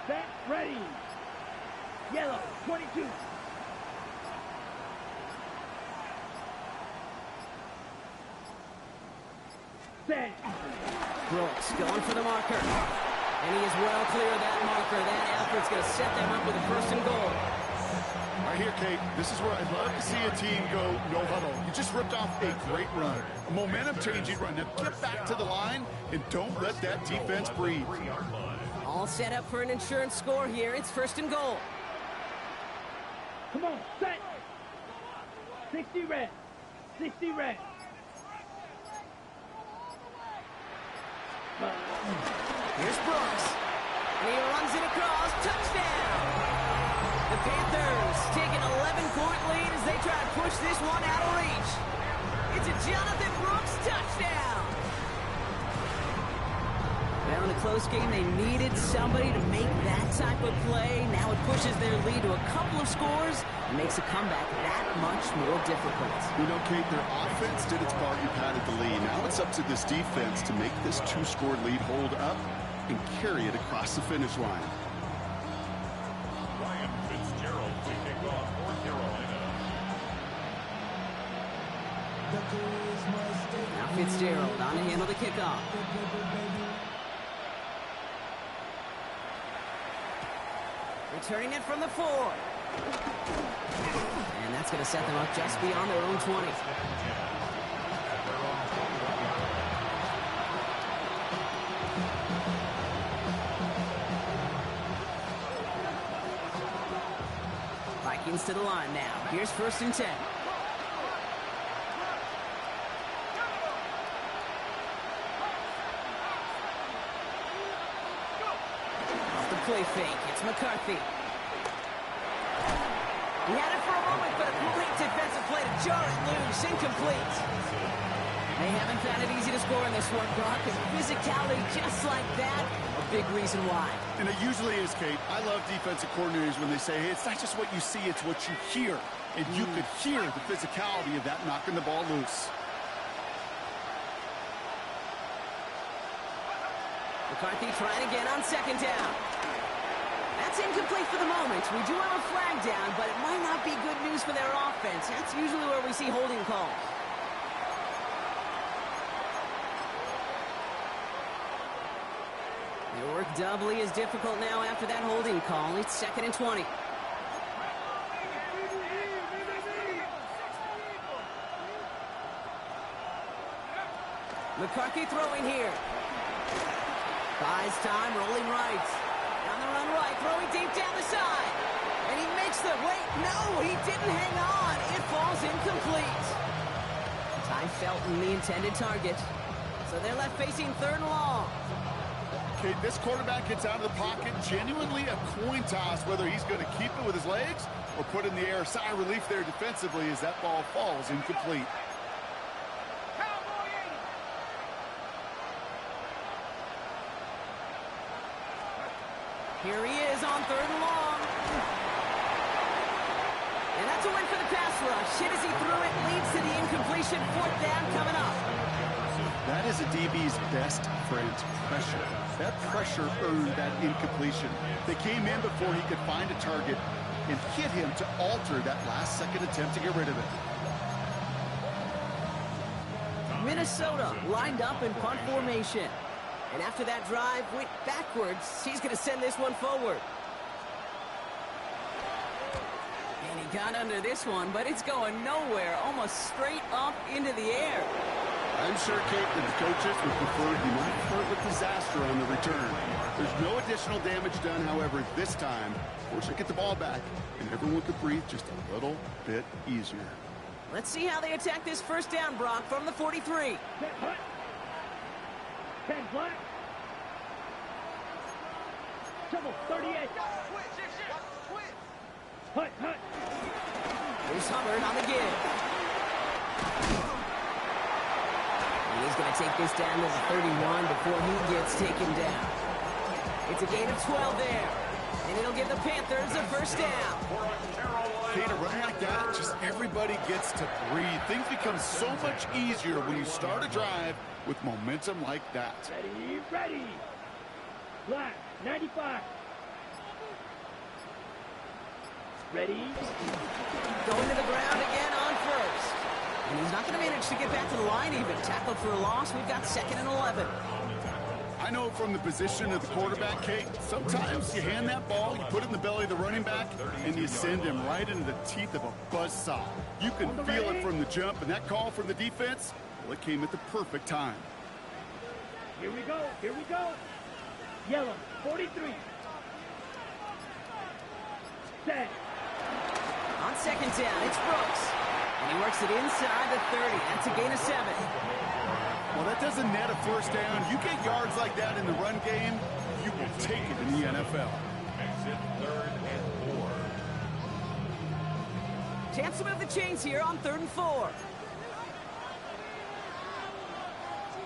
set, ready. Yellow, 22. Set. Brooks going for the marker. And he is well clear of that marker. That effort's going to set them up with a first and goal. Right here, Kate, this is where I'd love to see a team go no huddle. You just ripped off a great run, a momentum-changing run. Now get back to the line and don't let that defense breathe. All set up for an insurance score here. It's first and goal. Come on, set. 60 red. 60 red. Here's Brooks. And he runs it across. Touchdown! The Panthers take an 11-point lead as they try to push this one out of reach. It's a Jonathan Brooks touchdown! Well, in a close game, they needed somebody to make that type of play. Now it pushes their lead to a couple of scores and makes a comeback that much more difficult. You know, Kate, their offense did its part and padded the lead. Now it's up to this defense to make this two-score lead hold up and carry it across the finish line. Ryan Fitzgerald to kick off for Carolina. Now Fitzgerald on to handle the kickoff. Returning it from the 4. And that's going to set them up just beyond their own 20. Vikings to the line now. Here's first and 10. Off the play fake, it's McCarthy. He had it for a moment, but a complete defensive play to jar it loose. Incomplete. They haven't found it easy to score in this one, Brock. And physicality just like that, a big reason why. And it usually is, Kate. I love defensive coordinators when they say, hey, it's not just what you see, it's what you hear. And you could hear the physicality of that knocking the ball loose. McCarthy trying again on second down. That's incomplete for the moment. We do have a flag down, but it might not be good news for their offense. That's usually where we see holding calls. Their work doubly is difficult now after that holding call. It's second and 20. McCarthy throwing here. Buys time, rolling right. On the run right, throwing deep down the side. And he makes the, wait, no, he didn't hang on. It falls incomplete. Time Felton, the intended target. So they're left facing third and long. Okay, this quarterback gets out of the pocket, genuinely a coin toss, whether he's going to keep it with his legs or put it in the air. Sigh of relief there defensively as that ball falls incomplete. Here he is on third and long. And that's a win for the pass rush. Hit as he threw it, leads to the incompletion. Fourth down coming up. That is a DB's best friend, pressure. That pressure earned that incompletion. They came in before he could find a target and hit him to alter that last-second attempt to get rid of it. Minnesota lined up in punt formation. And after that drive went backwards, he's going to send this one forward. And he got under this one, but it's going nowhere, almost straight up into the air. I'm sure, Kate, that the coaches would prefer you not flirt with disaster on the return. There's no additional damage done, however, this time. Force it, get the ball back, and everyone could breathe just a little bit easier. Let's see how they attack this first down, Brock, from the 43. Set, hut. 10 black. Trouble, 38. Hut. Here's Hubbard on the give. He's going to take this down to the 31 before he gets taken down. It's a gain of 12 there. And it'll give the Panthers a first down. Okay, to run like that, just everybody gets to breathe. Things become so much easier when you start a drive with momentum like that. Ready, ready. Black, 95. Ready. Going to the ground again on first. And he's not going to manage to get back to the line even. Tackled for a loss. We've got 2nd and 11. I know from the position of the quarterback, Kate, sometimes you hand that ball, you put it in the belly of the running back, and you send him right into the teeth of a buzzsaw. You can feel it from the jump, and that call from the defense, well, it came at the perfect time. Here we go, here we go. Yellow, 43. Set. On 2nd down, it's Brooks. And he works it inside the 30. That's a gain of 7. Well, that doesn't net a first down. You get yards like that in the run game, you will take it in the NFL. Exit 3rd and 4. Chance to move the chains here on 3rd and 4.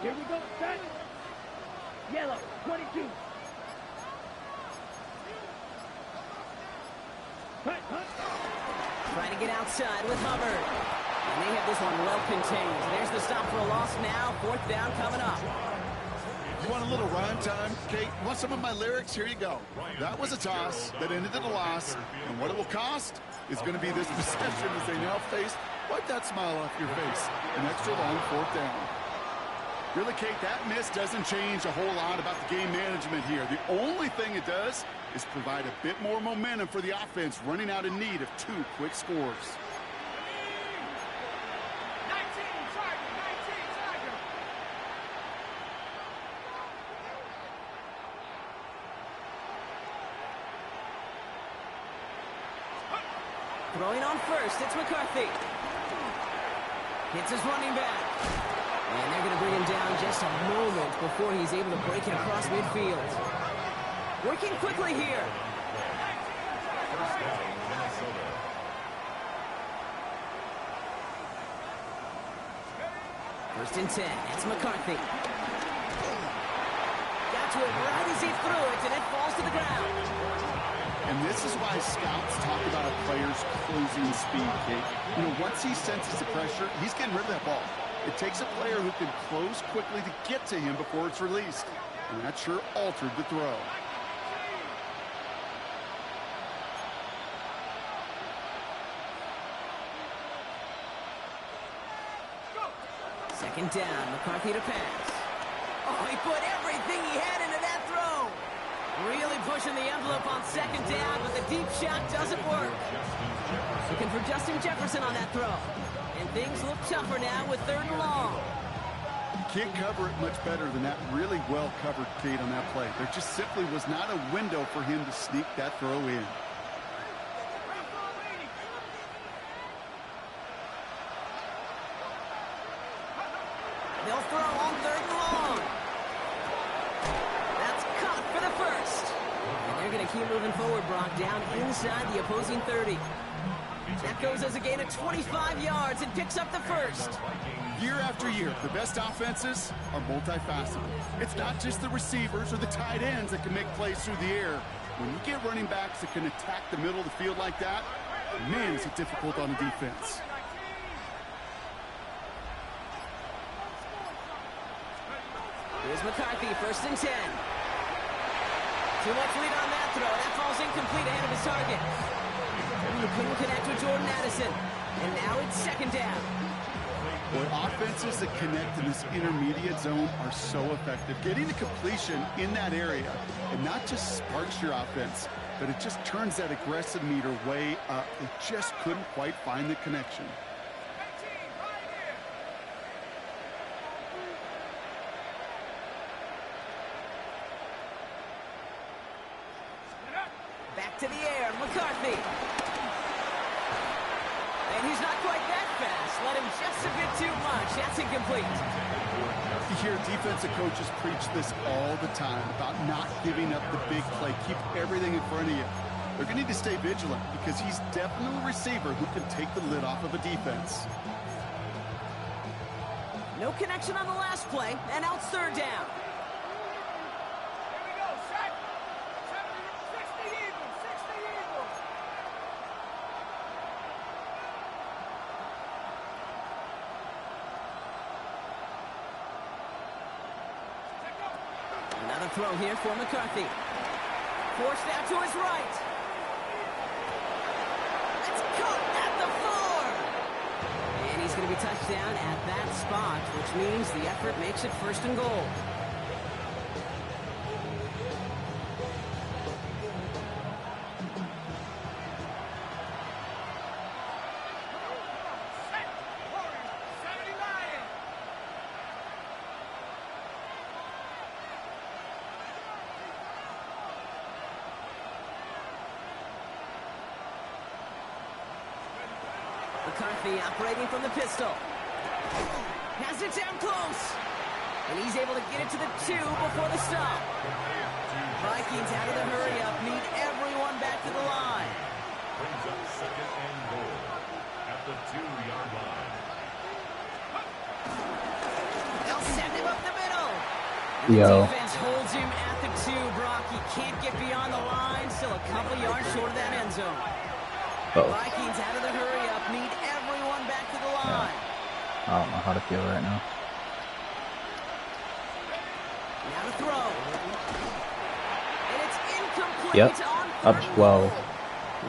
Here we go, set. Yellow, 22. Cut, cut. Trying to get outside with Hubbard. And they have this one well contained. There's the stop for a loss now. 4th down coming up. You want a little rhyme time, Kate? You want some of my lyrics? Here you go. That was a toss that ended in a loss. And what it will cost is going to be this possession as they now face. Wipe that smile off your face. An extra long 4th down. Really, Kate, that miss doesn't change a whole lot about the game management here. The only thing it does is provide a bit more momentum for the offense running out in need of 2 quick scores. Throwing on first, it's McCarthy. Hits his running back. And they're going to bring him down just a moment before he's able to break it across midfield. Working quickly here. First and 10, it's McCarthy. Got to it right as he threw it, and it falls to the ground. And this is why scouts talk about a player's closing speed, Kate. You know, once he senses the pressure, he's getting rid of that ball. It takes a player who can close quickly to get to him before it's released. And that sure altered the throw. Second down, McCarthy to pass. Oh, he put everything he had into that throw. Really pushing the envelope on 2nd down, but the deep shot doesn't work. Looking for Justin Jefferson on that throw. And things look tougher now with 3rd and long. You can't cover it much better than that really well-covered Kate on that play. There just simply was not a window for him to sneak that throw in. They'll throw on 3rd and long. That's caught for the first. And they're going to keep moving forward, Brock, down inside the opposing 30. That goes as a gain of 25 yards and picks up the first. Year after year, the best offenses are multifaceted. It's not just the receivers or the tight ends that can make plays through the air. When you get running backs that can attack the middle of the field like that, man, is it difficult on the defense. Here's McCarthy, 1st and 10. Too much lead on that throw. That falls incomplete ahead of his target. He couldn't connect with Jordan Addison. And now it's 2nd down. Boy, offenses that connect in this intermediate zone are so effective. Getting the completion in that area, it not just sparks your offense, but it just turns that aggressive meter way up. They just couldn't quite find the connection. Back to the air, McCarthy. And he's not quite that fast. Let him just a bit too much. That's incomplete. You hear defensive coaches preach this all the time about not giving up the big play. Keep everything in front of you. They're going to need to stay vigilant because he's definitely a receiver who can take the lid off of a defense. No connection on the last play, and now it's third down. Here we go, set. 60 Eagles, 60 Eagles. Another throw here for McCarthy. Forced out to his right. It's caught at the 4. And he's going to be touched down at that spot, which means the effort makes it first and goal. Set. Warriors, 70 Lions. McCarthy operating from the pistol. Has it down close. And he's able to get it to the 2 before the stop. Vikings out of the hurry up, need everyone back to the line. Brings up second and goal at the 2-yard line. They'll send him up the middle. Yo. The defense holds him at the 2, Brock. He can't get beyond the line. Still a couple yards short of that end zone. Oh, Vikings out of the hurry up, need everyone back to the line. I don't know how to feel right now. Now to throw. And it's incomplete Yep, on up third and 12. goal.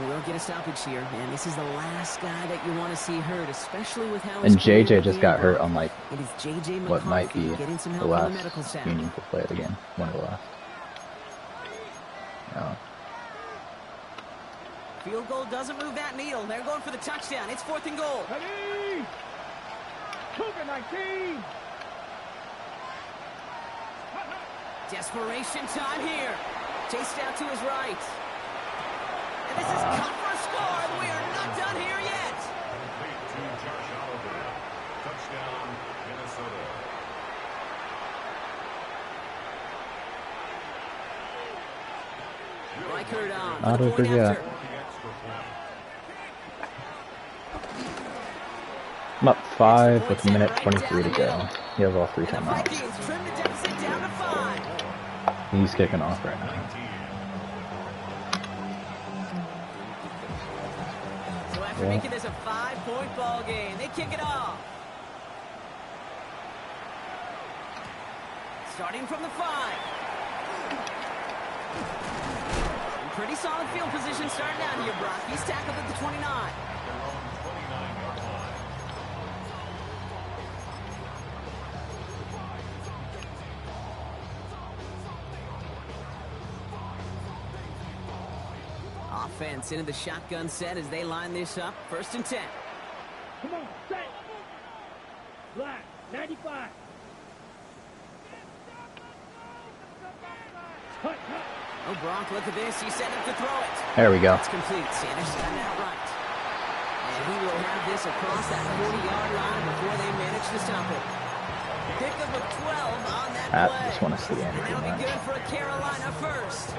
We'll get a stoppage here, and this is the last guy that you want to see hurt, especially with how his And career JJ just got began. hurt on like It is JJ what might be McCarthy getting some the help from the last medical staff. meaningful play of the game. One of the last. No. Field goal doesn't move that needle. They're going for the touchdown. It's 4th and goal. Ready? Cougar 19. Desperation time here. Chased out to his right. And this is cut for a score, and we are not done here yet. Complete to Josh Oliver. Touchdown, Minnesota. Reichert on Not for the over point yet. after. The extra point. I'm up 5 with a minute 23 to go. He has all 3 And the timeouts. Vikings trim the deficit down to 5. He's kicking off right now. So after Yeah. making this a 5-point ball game, they kick it off. Starting from the 5. In pretty solid field position starting out here, Brock. He's tackled at the 29. Their own 29-yard line. Offense into the shotgun set as they line this up. 1st and 10. Come on, set. Black, 95. Cut, cut. Oh, Brock, look at this. He's set up to throw it. There we go. It's complete. Sanders got it outright. And he will have this across that 40-yard line before they manage to stop it. Pickup of 12 on that I play. just want to see And Andrew that'll be much. good for a Carolina first.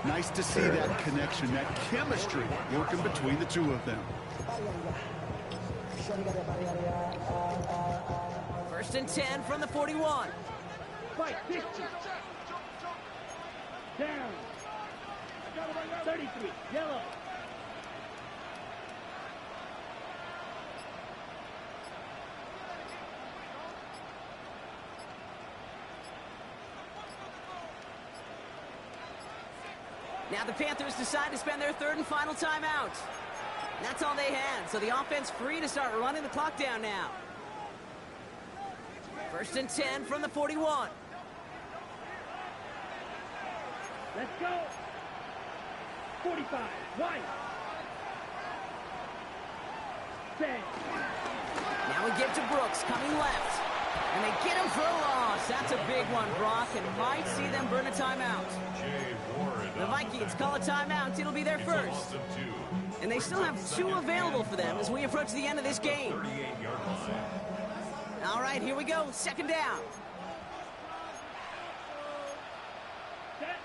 Nice to see that connection, that chemistry working between the two of them. 1st and 10 from the 41. Fight, 50. Down. 33, yellow. Now the Panthers decide to spend their 3rd and final timeout. And that's all they had, so the offense free to start running the clock down now. 1st and 10 from the 41. Let's go. 45, right. Set. Now we get to Brooks coming left. And they get him for a loss. That's a big one, Brock, and might see them burn a timeout. Jay Ward. The Vikings call a timeout. It'll be their It's a first. loss of 2. And they still have 2 available for them as we approach the end of this game. 38-yard line. All right, here we go. 2nd down. Set.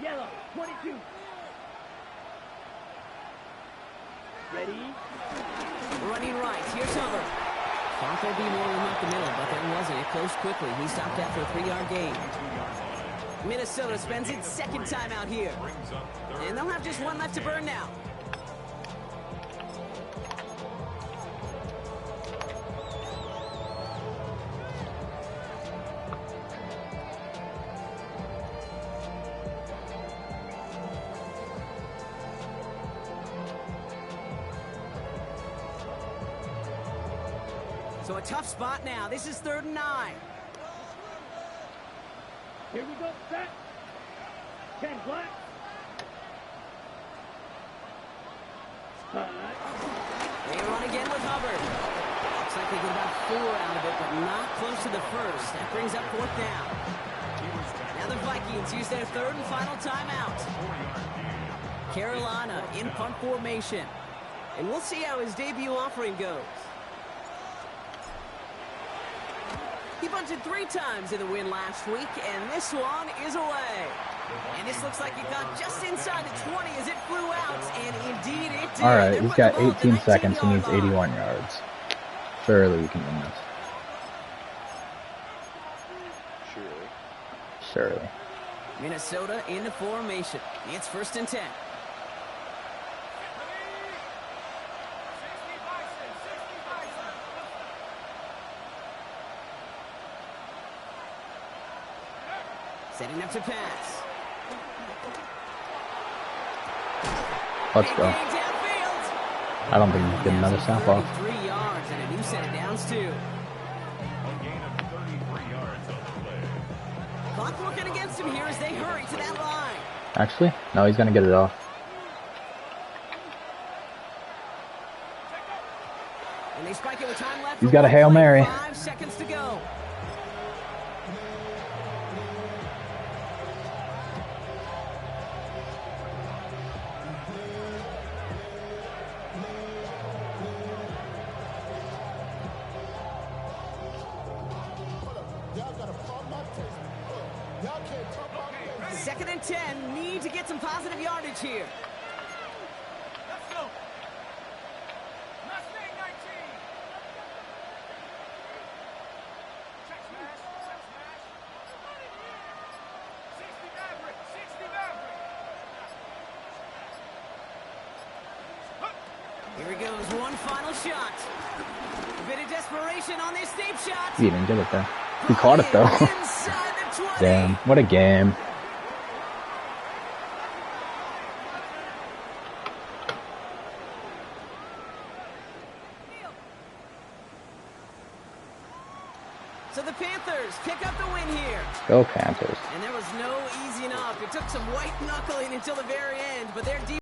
Yellow, 22. Ready? Running right. Here's Hubbard. Thought there'd be more room up the middle, but there wasn't. It closed quickly. He stopped after a 3-yard gain. Minnesota spends its second time out here. And they'll have just one left to burn now. So a tough spot now. This is 3rd and 9. Here we go, set. 10 black. They run again with Hubbard. Looks like they get about 4 out of it, but not close to the first. That brings up 4th down. Now the Vikings use their 3rd and final timeout. Carolina in punt formation. And we'll see how his debut offering goes. He bunted 3 times in the win last week, and this one is away. And this looks like it got just inside the 20 as it flew out, and indeed it did. All right, he's got 18 seconds. He needs 81 yards. Surely we can win this. Surely. Minnesota in the formation. It's 1st and 10. Setting up to pass. Let's go. I don't think he's getting another snap off. 3 yards and a new set of downs too. A gain of 33 yards on the play. Clock working against him here as they hurry to that line. Actually, no, he's gonna get it off. And they spike it with time left. He's got a Hail Mary. 5 seconds to go. Second and 10. Need to get some positive yardage here. Let's go. Mustang 19. Check smash. 60 Maverick. 60 Maverick. Here he goes. One final shot. A bit of desperation on this deep shot. He didn't get it though. He caught it though. Inside the 20. Damn, what a game. So the Panthers pick up the win here. Go Panthers. And there was no easing up. It took some white knuckling until the very end, but their defense